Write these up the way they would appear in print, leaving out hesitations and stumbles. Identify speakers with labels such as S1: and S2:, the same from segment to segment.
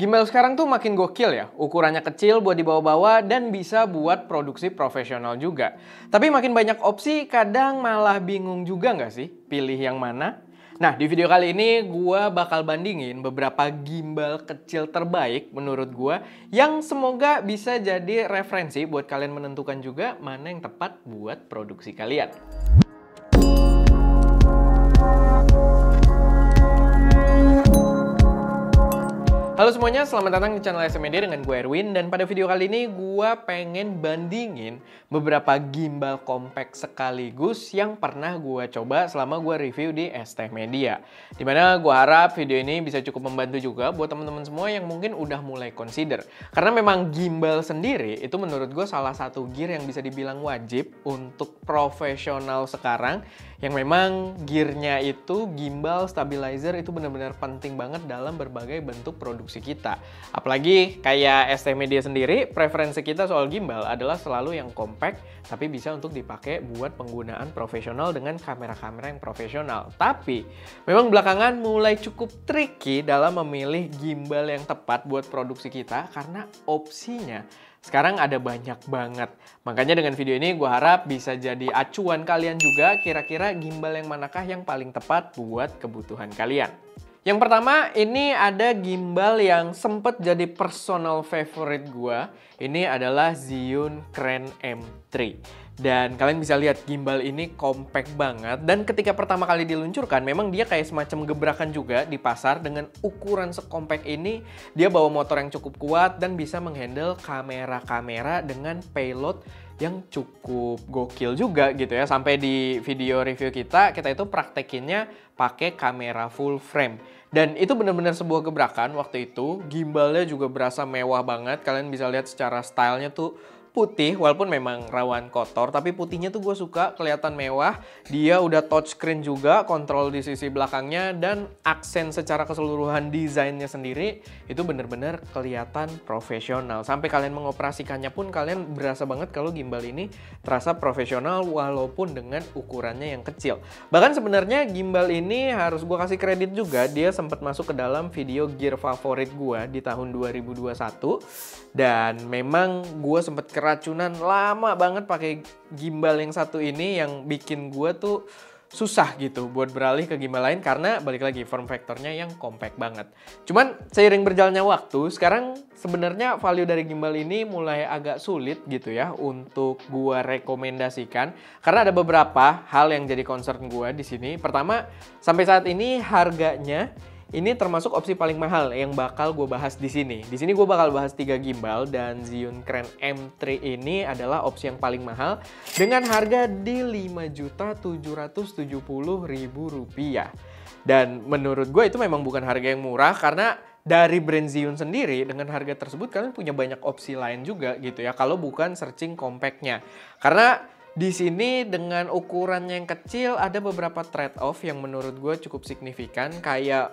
S1: Gimbal sekarang tuh makin gokil ya, ukurannya kecil buat dibawa-bawa dan bisa buat produksi profesional juga. Tapi makin banyak opsi, kadang malah bingung juga nggak sih pilih yang mana? Nah, di video kali ini gua bakal bandingin beberapa gimbal kecil terbaik menurut gua yang semoga bisa jadi referensi buat kalian menentukan juga mana yang tepat buat produksi kalian. Halo semuanya, selamat datang di channel SMD dengan gue Erwin. Dan pada video kali ini gue pengen bandingin beberapa gimbal compact sekaligus yang pernah gue coba selama gue review di ST Media. Dimana gue harap video ini bisa cukup membantu juga buat teman-teman semua yang mungkin udah mulai consider. Karena memang gimbal sendiri itu menurut gue salah satu gear yang bisa dibilang wajib untuk profesional sekarang. Yang memang gearnya itu, gimbal, stabilizer itu benar-benar penting banget dalam berbagai bentuk produksi kita. Apalagi kayak ST Media sendiri, preferensi kita soal gimbal adalah selalu yang compact, tapi bisa untuk dipakai buat penggunaan profesional dengan kamera-kamera yang profesional. Tapi, memang belakangan mulai cukup tricky dalam memilih gimbal yang tepat buat produksi kita karena opsinya sekarang ada banyak banget. Makanya dengan video ini gue harap bisa jadi acuan kalian juga kira-kira gimbal yang manakah yang paling tepat buat kebutuhan kalian. Yang pertama, ini ada gimbal yang sempet jadi personal favorite gue. Ini adalah Zhiyun Crane M3. Dan kalian bisa lihat gimbal ini compact banget. Dan ketika pertama kali diluncurkan, memang dia kayak semacam gebrakan juga di pasar. Dengan ukuran sekompact ini, dia bawa motor yang cukup kuat dan bisa menghandle kamera-kamera dengan payload yang cukup gokil juga gitu ya. Sampai di video review kita itu praktekinnya pakai kamera full frame. Dan itu benar-benar sebuah gebrakan waktu itu. Gimbalnya juga berasa mewah banget. Kalian bisa lihat secara stylenya tuh putih, walaupun memang rawan kotor, tapi putihnya tuh gue suka, kelihatan mewah. Dia udah touchscreen juga, kontrol di sisi belakangnya, dan aksen secara keseluruhan desainnya sendiri itu bener-bener kelihatan profesional. Sampai kalian mengoperasikannya pun kalian berasa banget kalau gimbal ini terasa profesional walaupun dengan ukurannya yang kecil. Bahkan sebenarnya gimbal ini harus gue kasih kredit juga, dia sempat masuk ke dalam video gear favorit gue di tahun 2021, dan memang gue sempat keracunan lama banget pakai gimbal yang satu ini yang bikin gue tuh susah gitu buat beralih ke gimbal lain karena balik lagi form factornya yang compact banget. Cuman seiring berjalannya waktu, sekarang sebenarnya value dari gimbal ini mulai agak sulit gitu ya untuk gue rekomendasikan karena ada beberapa hal yang jadi concern gue di sini. Pertama, sampai saat ini harganya ini termasuk opsi paling mahal yang bakal gue bahas di sini. Di sini gue bakal bahas 3 gimbal dan Zhiyun Crane M3 ini adalah opsi yang paling mahal dengan harga di Rp5.770.000. Dan menurut gue itu memang bukan harga yang murah karena dari brand Zhiyun sendiri dengan harga tersebut kalian punya banyak opsi lain juga gitu ya kalau bukan searching compactnya. Karena di sini dengan ukurannya yang kecil ada beberapa trade-off yang menurut gue cukup signifikan kayak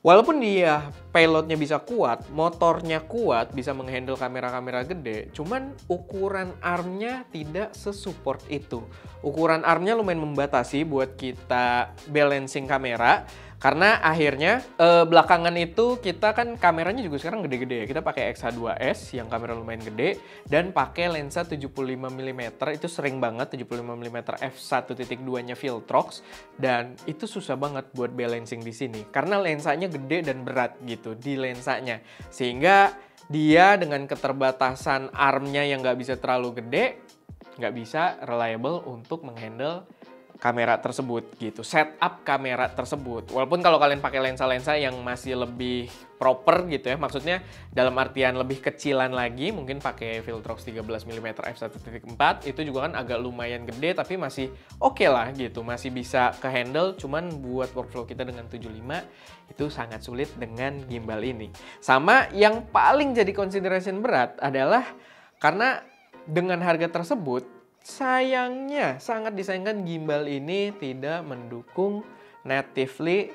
S1: walaupun dia payloadnya bisa kuat, motornya kuat, bisa menghandle kamera-kamera gede, cuman ukuran armnya tidak sesupport itu. Ukuran armnya lumayan membatasi buat kita balancing kamera. Karena akhirnya belakangan itu kita kan kameranya juga sekarang gede-gede ya. Kita pakai X-H2S yang kamera lumayan gede dan pakai lensa 75mm. Itu sering banget 75mm f1.2-nya Viltrox dan itu susah banget buat balancing di sini karena lensanya gede dan berat gitu di lensanya. Sehingga dia dengan keterbatasan armnya yang nggak bisa terlalu gede, nggak bisa reliable untuk menghandle kamera tersebut gitu, setup kamera tersebut. Walaupun kalau kalian pakai lensa-lensa yang masih lebih proper gitu ya, maksudnya dalam artian lebih kecilan lagi, mungkin pakai Viltrox 13mm f1.4 itu juga kan agak lumayan gede tapi masih oke lah gitu, masih bisa ke handle. Cuman buat workflow kita dengan 75 itu sangat sulit dengan gimbal ini. Sama yang paling jadi consideration berat adalah karena dengan harga tersebut sayangnya, sangat disayangkan gimbal ini tidak mendukung natively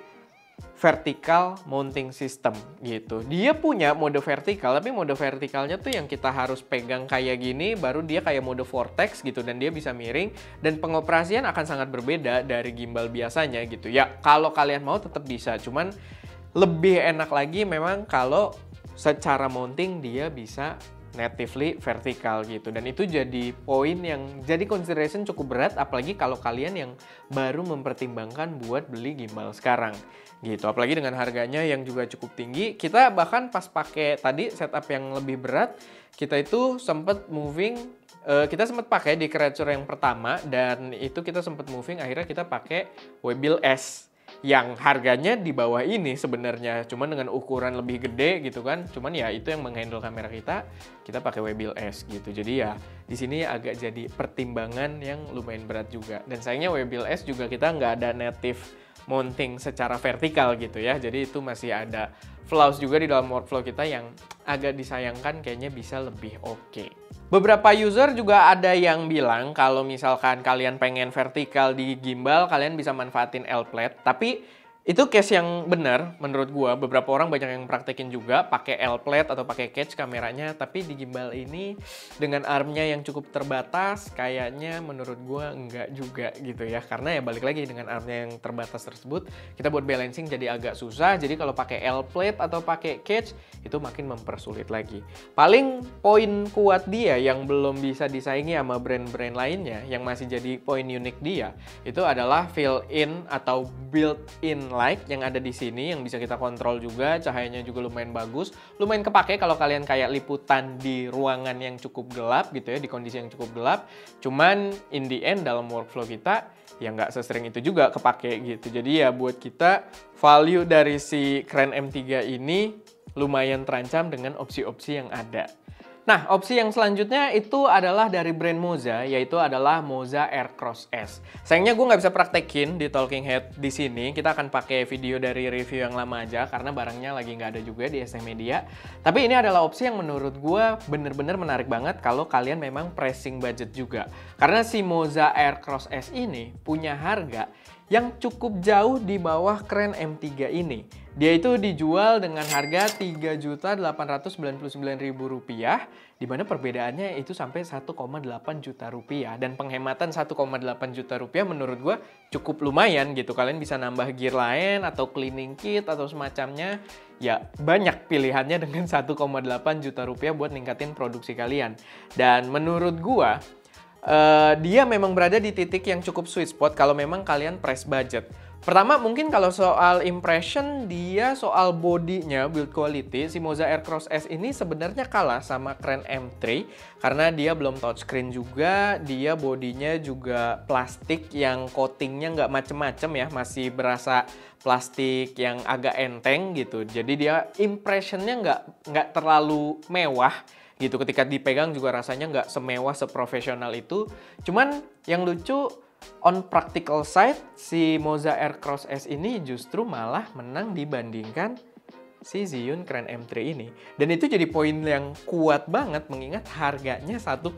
S1: vertical mounting system gitu. Dia punya mode vertikal, tapi mode vertikalnya tuh yang kita harus pegang kayak gini, baru dia kayak mode vortex gitu, dan dia bisa miring, dan pengoperasian akan sangat berbeda dari gimbal biasanya gitu. Ya, kalau kalian mau tetap bisa, cuman lebih enak lagi memang kalau secara mounting dia bisa natively vertikal gitu. Dan itu jadi poin yang jadi consideration cukup berat, apalagi kalau kalian yang baru mempertimbangkan buat beli gimbal sekarang gitu. Apalagi dengan harganya yang juga cukup tinggi. Kita bahkan pas pakai tadi setup yang lebih berat, kita itu sempat moving, kita sempat pakai di Creature yang pertama, dan itu kita sempat moving, akhirnya kita pakai Webill S yang harganya di bawah ini sebenarnya, cuman dengan ukuran lebih gede gitu kan. Cuman ya itu yang menghandle kamera kita pakai Webill S gitu. Jadi ya di sini agak jadi pertimbangan yang lumayan berat juga. Dan sayangnya Webill S juga kita nggak ada native mounting secara vertikal gitu ya. Jadi itu masih ada flaws juga di dalam workflow kita yang agak disayangkan, kayaknya bisa lebih oke. Beberapa user juga ada yang bilang kalau misalkan kalian pengen vertikal di gimbal, kalian bisa manfaatin L-plate. Tapi itu case yang benar menurut gua. Beberapa orang banyak yang praktekin juga pakai L-plate atau pakai catch kameranya. Tapi di gimbal ini dengan armnya yang cukup terbatas, kayaknya menurut gua enggak juga gitu ya. Karena ya balik lagi, dengan armnya yang terbatas tersebut, kita buat balancing jadi agak susah. Jadi kalau pakai L-plate atau pakai catch, itu makin mempersulit lagi. Paling poin kuat dia yang belum bisa disaingi sama brand-brand lainnya, yang masih jadi poin unik dia, itu adalah fill-in atau built-in light yang ada di sini, yang bisa kita kontrol juga. Cahayanya juga lumayan bagus, lumayan kepake kalau kalian kayak liputan di ruangan yang cukup gelap gitu ya, di kondisi yang cukup gelap. Cuman in the end dalam workflow kita ya nggak sesering itu juga kepake gitu. Jadi ya buat kita value dari si Kren M3 ini lumayan terancam dengan opsi-opsi yang ada. Nah, opsi yang selanjutnya itu adalah dari brand Moza, yaitu adalah Moza Aircross S. Sayangnya gue nggak bisa praktekin di Talking Head di sini. Kita akan pakai video dari review yang lama aja, karena barangnya lagi nggak ada juga di SM Media. Tapi ini adalah opsi yang menurut gue bener-bener menarik banget kalau kalian memang pressing budget juga. Karena si Moza Aircross S ini punya harga yang cukup jauh di bawah Kren M3 ini. Dia itu dijual dengan harga Rp3.899.000, di mana perbedaannya itu sampai Rp1,8 juta. Dan penghematan Rp1,8 juta menurut gue cukup lumayan gitu. Kalian bisa nambah gear lain atau cleaning kit atau semacamnya. Ya banyak pilihannya dengan Rp1,8 juta buat ningkatin produksi kalian. Dan menurut gue, dia memang berada di titik yang cukup sweet spot kalau memang kalian press budget. Pertama, mungkin kalau soal impression, dia soal bodinya, build quality, si Moza Aircross S ini sebenarnya kalah sama Kren M3 karena dia belum touchscreen juga, dia bodinya juga plastik yang coatingnya nggak macem-macem ya, masih berasa plastik yang agak enteng gitu. Jadi dia impressionnya nggak terlalu mewah gitu, ketika dipegang juga rasanya nggak semewah seprofesional itu. Cuman yang lucu, on practical side, si Moza Aircross S ini justru malah menang dibandingkan si Zhiyun Kren M3 ini. Dan itu jadi poin yang kuat banget mengingat harganya 1,8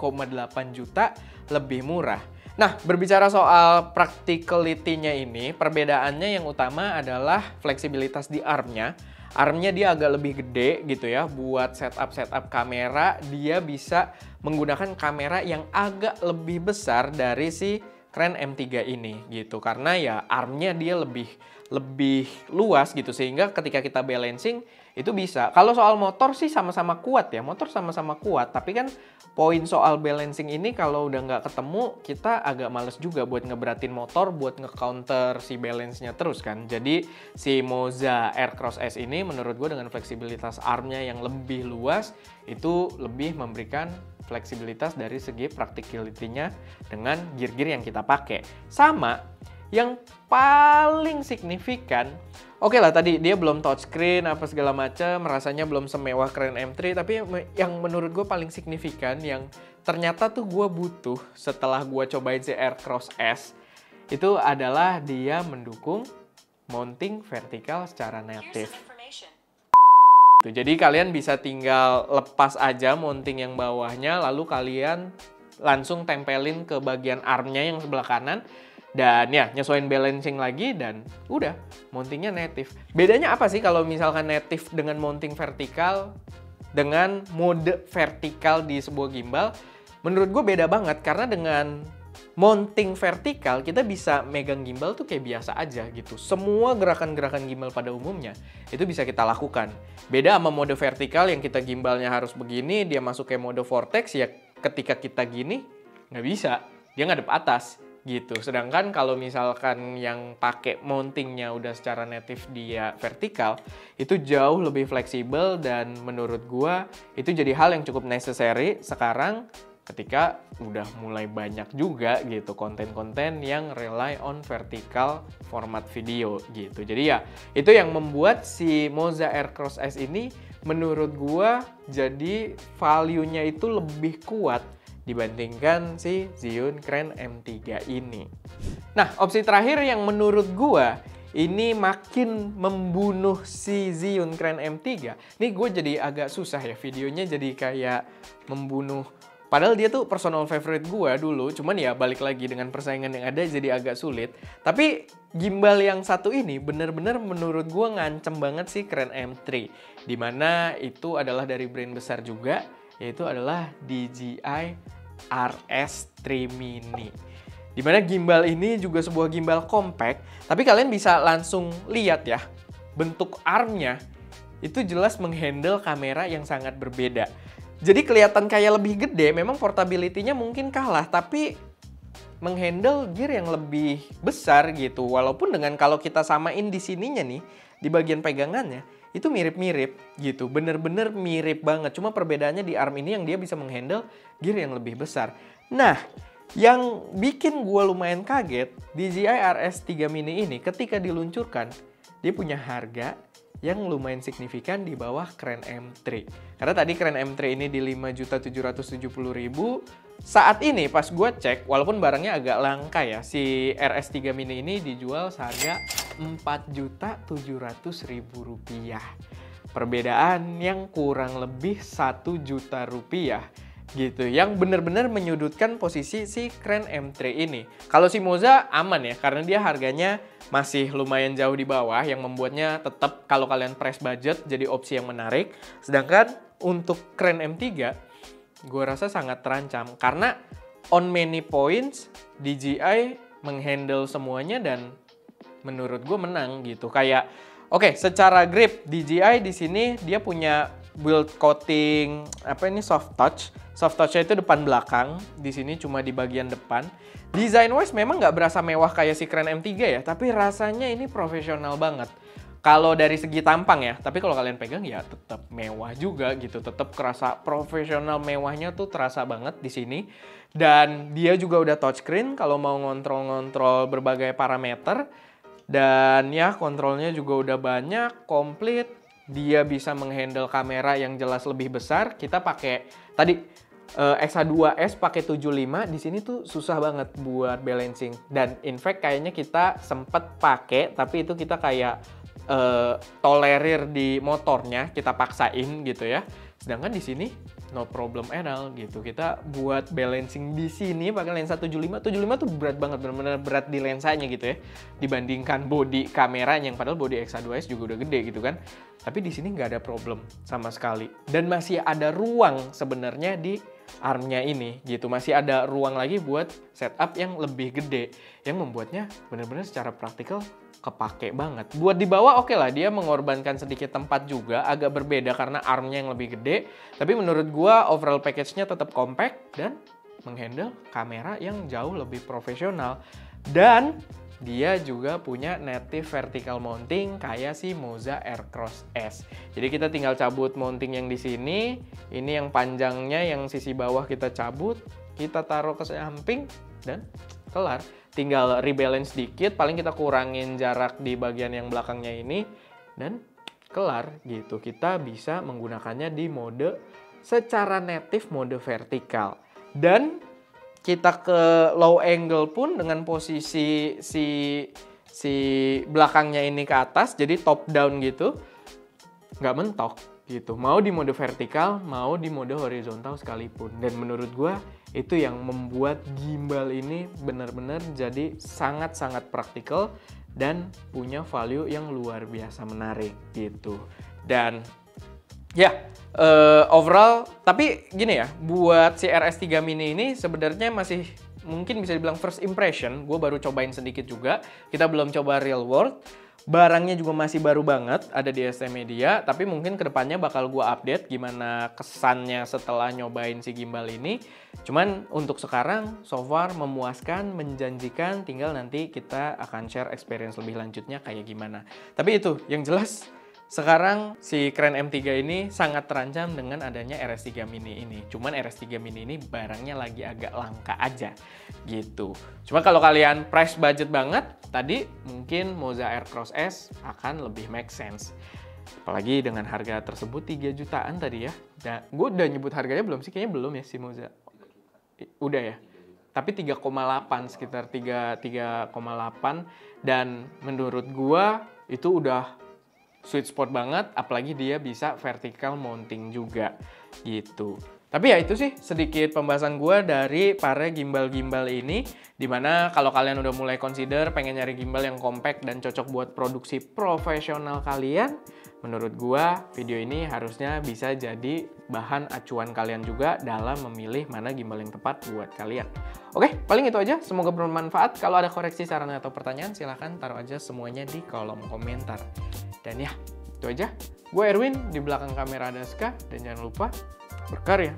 S1: juta lebih murah. Nah, berbicara soal practicality-nya ini, perbedaannya yang utama adalah fleksibilitas di armnya. Armnya dia agak lebih gede gitu ya, buat setup kamera dia bisa menggunakan kamera yang agak lebih besar dari si Kren M3 ini gitu. Karena ya armnya dia lebih luas gitu, sehingga ketika kita balancing itu bisa. Kalau soal motor sih sama-sama kuat ya, motor sama-sama kuat. Tapi kan poin soal balancing ini kalau udah nggak ketemu, kita agak males juga buat ngeberatin motor, buat nge-counter si balance-nya terus kan. Jadi si Moza Aircross S ini menurut gue dengan fleksibilitas armnya yang lebih luas, itu lebih memberikan fleksibilitas dari segi practicality-nya dengan gear-gear yang kita pakai. Sama, yang paling signifikan, oke lah tadi dia belum touchscreen apa segala macam, rasanya belum semewah Kren M3, tapi yang menurut gue paling signifikan, yang ternyata tuh gue butuh setelah gue cobain si Aircross S, itu adalah dia mendukung mounting vertikal secara native. Jadi kalian bisa tinggal lepas aja mounting yang bawahnya, lalu kalian langsung tempelin ke bagian armnya yang sebelah kanan, dan ya nyesuaiin balancing lagi, dan udah mountingnya native. Bedanya apa sih kalau misalkan native dengan mounting vertikal dengan mode vertikal di sebuah gimbal? Menurut gue beda banget, karena dengan mounting vertikal, kita bisa megang gimbal tuh kayak biasa aja gitu. Semua gerakan-gerakan gimbal pada umumnya itu bisa kita lakukan. Beda sama mode vertikal yang kita gimbalnya harus begini, dia masuk ke mode vortex, ya ketika kita gini nggak bisa, dia ngadep atas gitu. Sedangkan kalau misalkan yang pakai mountingnya udah secara native dia vertikal, itu jauh lebih fleksibel dan menurut gua itu jadi hal yang cukup necessary sekarang ketika udah mulai banyak juga gitu konten-konten yang rely on vertical format video gitu. Jadi ya itu yang membuat si Moza Aircross S ini menurut gua jadi value-nya itu lebih kuat dibandingkan si Zhiyun Crane M3 ini. Nah, opsi terakhir yang menurut gua ini makin membunuh si Zhiyun Crane M3. Nih gue jadi agak susah ya, videonya jadi kayak membunuh. Padahal dia tuh personal favorite gue dulu, cuman ya balik lagi dengan persaingan yang ada jadi agak sulit. Tapi gimbal yang satu ini bener-bener menurut gue ngancem banget sih Crane M3. Dimana itu adalah dari brand besar juga, yaitu adalah DJI RS3 Mini. Dimana gimbal ini juga sebuah gimbal compact, tapi kalian bisa langsung lihat ya, bentuk armnya itu jelas menghandle kamera yang sangat berbeda. Jadi kelihatan kayak lebih gede, memang portability-nya mungkin kalah, tapi menghandle gear yang lebih besar gitu. Walaupun dengan kalau kita samain di sininya nih, di bagian pegangannya, itu mirip-mirip gitu. Bener-bener mirip banget, cuma perbedaannya di arm ini yang dia bisa menghandle gear yang lebih besar. Nah, yang bikin gue lumayan kaget, DJI RS3 Mini ini ketika diluncurkan, dia punya harga yang lumayan signifikan di bawah Crane M3. Karena tadi Crane M3 ini di 5.770.000. Saat ini pas gue cek, walaupun barangnya agak langka ya, si RS3 Mini ini dijual seharga Rp4.700.000. Perbedaan yang kurang lebih Rp1 juta gitu, yang benar-benar menyudutkan posisi si Crane M3 ini. Kalau si Moza aman ya, karena dia harganya masih lumayan jauh di bawah, yang membuatnya tetap kalau kalian press budget jadi opsi yang menarik. Sedangkan untuk Crane M3, gue rasa sangat terancam karena on many points DJI menghandle semuanya dan menurut gue menang gitu. Kayak oke, secara grip DJI di sini dia punya build coating apa ini soft touch. Soft touch-nya itu depan belakang, di sini cuma di bagian depan. Design wise memang nggak berasa mewah kayak si Crane M3 ya, tapi rasanya ini profesional banget. Kalau dari segi tampang ya, tapi kalau kalian pegang ya tetap mewah juga gitu, tetap kerasa profesional, mewahnya tuh terasa banget di sini. Dan dia juga udah touchscreen kalau mau ngontrol-ngontrol berbagai parameter. Dan ya kontrolnya juga udah banyak, komplit. Dia bisa menghandle kamera yang jelas lebih besar. Kita pakai tadi X-H2S pakai 75, di sini tuh susah banget buat balancing. Dan in fact kayaknya kita sempet pakai, tapi itu kita kayak tolerir di motornya, kita paksain gitu ya. Sedangkan di sini no problem at all gitu. Kita buat balancing di sini pakai lensa 75. 75 tuh berat banget, benar-benar berat di lensanya gitu ya. Dibandingkan body kameranya yang padahal body X-H2S juga udah gede gitu kan. Tapi di sini nggak ada problem sama sekali. Dan masih ada ruang sebenarnya di armnya ini gitu. Masih ada ruang lagi buat setup yang lebih gede, yang membuatnya benar-benar secara praktikal kepake banget. Buat di bawah oke lah, dia mengorbankan sedikit tempat juga, agak berbeda karena armnya yang lebih gede. Tapi menurut gua overall package-nya tetap compact dan menghandle kamera yang jauh lebih profesional. Dan dia juga punya native vertical mounting kayak si Moza Aircross S. Jadi kita tinggal cabut mounting yang di sini, ini yang panjangnya yang sisi bawah kita cabut, kita taruh ke samping dan kelar. Tinggal rebalance dikit, paling kita kurangin jarak di bagian yang belakangnya ini dan kelar gitu. Kita bisa menggunakannya di mode secara native mode vertikal. Dan kita ke low angle pun dengan posisi si belakangnya ini ke atas, jadi top down gitu, nggak mentok gitu. Mau di mode vertikal, mau di mode horizontal sekalipun. Dan menurut gue itu yang membuat gimbal ini benar-benar jadi sangat-sangat praktikal dan punya value yang luar biasa menarik gitu. Dan ya, overall, tapi gini ya, buat si RS3 Mini ini sebenarnya masih mungkin bisa dibilang first impression. Gue baru cobain sedikit juga. Kita belum coba real world. Barangnya juga masih baru banget ada di SM Media, tapi mungkin kedepannya bakal gue update gimana kesannya setelah nyobain si gimbal ini. Cuman untuk sekarang so far memuaskan, menjanjikan, tinggal nanti kita akan share experience lebih lanjutnya kayak gimana. Tapi itu yang jelas sekarang si Kren M3 ini sangat terancam dengan adanya RS3 Mini ini. Cuman RS3 Mini ini barangnya lagi agak langka aja gitu. Cuma kalau kalian price budget banget, tadi mungkin Moza Aircross S akan lebih make sense. Apalagi dengan harga tersebut 3 jutaan tadi ya. Nah, gue udah nyebut harganya belum sih? Kayaknya belum ya si Moza. Udah ya? Tapi 3,8, sekitar 3,8. Dan menurut gue itu udah sweet spot banget, apalagi dia bisa vertical mounting juga gitu. Tapi ya itu sih sedikit pembahasan gue dari para gimbal-gimbal ini, dimana kalau kalian udah mulai consider pengen nyari gimbal yang compact dan cocok buat produksi profesional kalian, menurut gue video ini harusnya bisa jadi bahan acuan kalian juga dalam memilih mana gimbal yang tepat buat kalian. Oke, paling itu aja. Semoga bermanfaat. Kalau ada koreksi, saran, atau pertanyaan, silahkan taruh aja semuanya di kolom komentar. Dan ya, itu aja. Gue Erwin, di belakang kamera ada Ska, dan jangan lupa berkarya